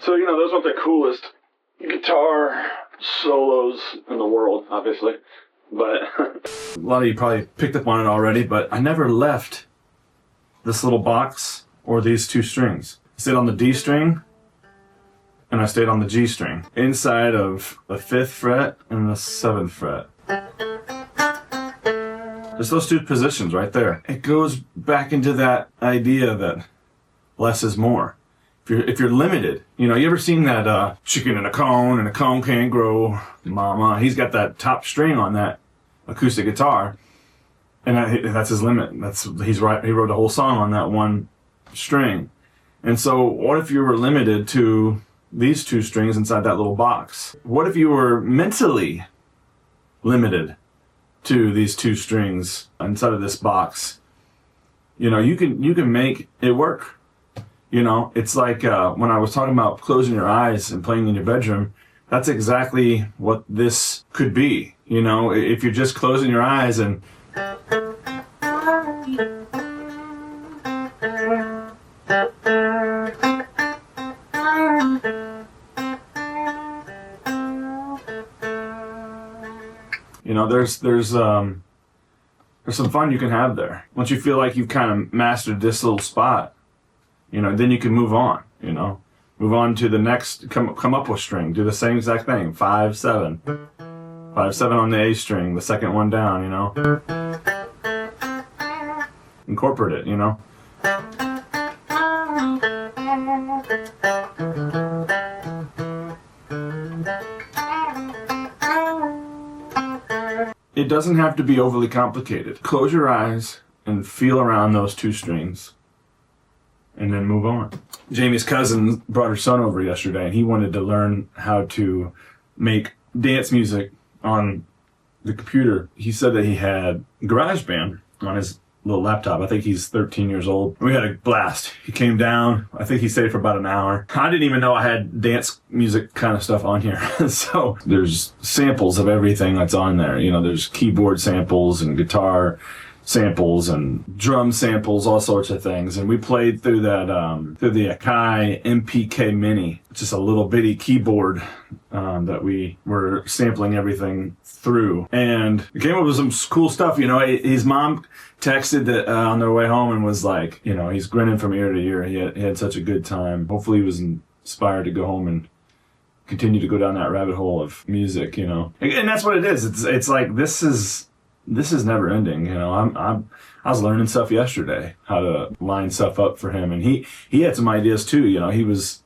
So, you know, those aren't the coolest guitar solos in the world, obviously, but a lot of you probably picked up on it already, but I never left this little box or these two strings. I stayed on the D string and I stayed on the G string inside of the 5th fret and the 7th fret. Just those two positions right there. It goes back into that idea that less is more. If you're limited, you know, you ever seen that chicken in a cone and a cone can't grow mama? He's got that top string on that acoustic guitar, and that's his limit. He wrote a whole song on that one string. And so what if you were limited to these two strings inside that little box? What if you were mentally limited to these two strings inside of this box? You know, you can make it work. You know, it's like when I was talking about closing your eyes and playing in your bedroom, that's exactly what this could be. You know, if you're just closing your eyes and you know, there's some fun you can have there. Once you feel like you've kind of mastered this little spot, you know, then you can move on, you know. Move on to the next, come up with string. Do the same exact thing, 5, 7. 5, 7 on the A string, the second one down, you know. Incorporate it, you know. It doesn't have to be overly complicated. Close your eyes and feel around those two strings, and then move on. Jamie's cousin brought her son over yesterday, and he wanted to learn how to make dance music on the computer. He said that he had GarageBand on his little laptop. I think he's 13 years old. We had a blast. He came down. I think he stayed for about an hour. I didn't even know I had dance music kind of stuff on here. So there's samples of everything that's on there. You know, there's keyboard samples and guitar samples and drum samples, all sorts of things. And we played through that, through the Akai MKii, just a little bitty keyboard that we were sampling everything through. And it came up with some cool stuff. You know, his mom texted that on their way home and was like, you know, he's grinning from ear to ear. He had such a good time. Hopefully he was inspired to go home and continue to go down that rabbit hole of music, you know. And that's what it is. It's like, this is never ending, you know. I was learning stuff yesterday, how to line stuff up for him, and he had some ideas too, you know. He was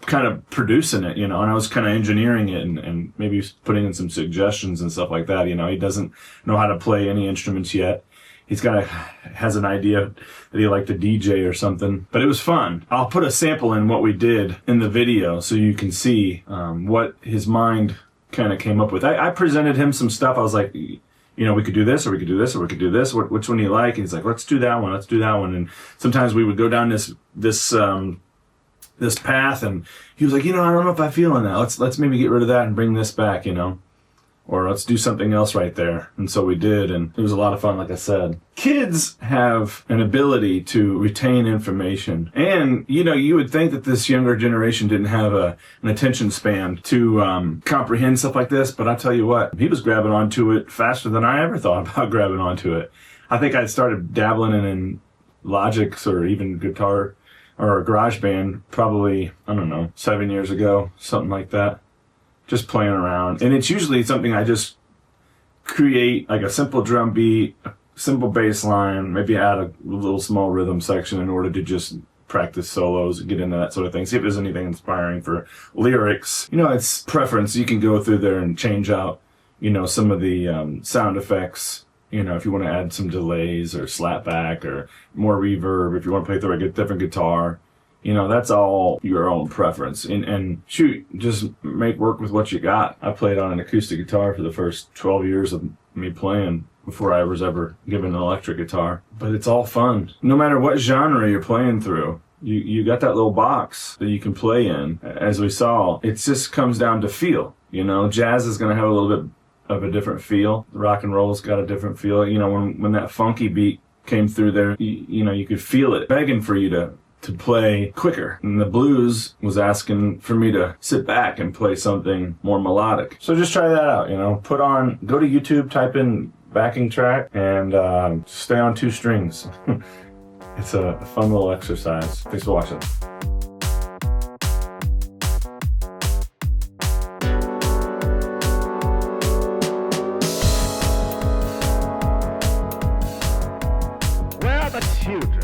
kind of producing it, you know, and I was kind of engineering it and maybe putting in some suggestions and stuff like that, you know. He doesn't know how to play any instruments yet. He's has an idea that he'd like to DJ or something, but it was fun. I'll put a sample in what we did in the video so you can see what his mind kind of came up with. I presented him some stuff. I was like, you know, we could do this, or we could do this, or we could do this. Which one do you like? And he's like, let's do that one. Let's do that one. And sometimes we would go down this path, and he was like, you know, I don't know if I feel in that. Let's maybe get rid of that and bring this back, you know, or let's do something else right there. And so we did, and it was a lot of fun, like I said. Kids have an ability to retain information, and you know, you would think that this younger generation didn't have an attention span to comprehend stuff like this, but I tell you what, he was grabbing onto it faster than I ever thought about grabbing onto it. I think I started dabbling in Logic or even guitar or GarageBand probably, I don't know, 7 years ago, something like that. Just playing around. And it's usually something I just create, like a simple drum beat, a simple bass line, maybe add a little small rhythm section in order to just practice solos and get into that sort of thing. See if there's anything inspiring for lyrics. You know, it's preference. You can go through there and change out, you know, some of the sound effects. You know, if you want to add some delays or slapback or more reverb, if you want to play through a different guitar. You know, that's all your own preference. And shoot, just make work with what you got. I played on an acoustic guitar for the first 12 years of me playing before I was ever given an electric guitar. But it's all fun. No matter what genre you're playing through, you got that little box that you can play in. As we saw, it just comes down to feel. You know, jazz is going to have a little bit of a different feel. Rock and roll's got a different feel. You know, when that funky beat came through there, you know, you could feel it begging for you to to play quicker. And the blues was asking for me to sit back and play something more melodic. So just try that out, you know. Go to YouTube, type in backing track, and stay on 2 strings. It's a fun little exercise. Thanks for watching. Where are the children?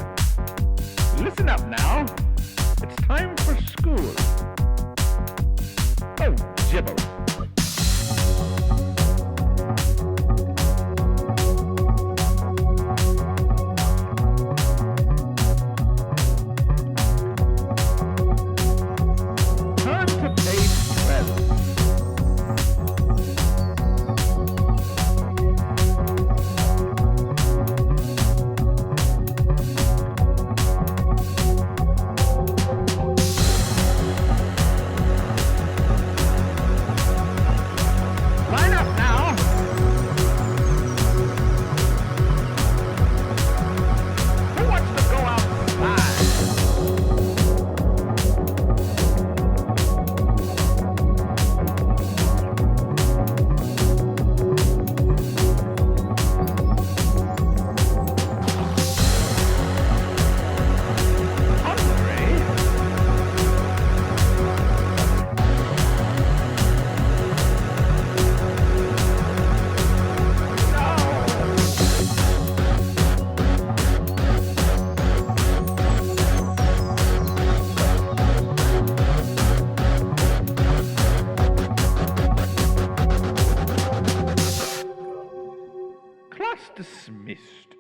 Listen up now. It's time for school. Oh, gibber. Turn to page 12. Line up now. Who wants to go outside? Hungry? Class dismissed.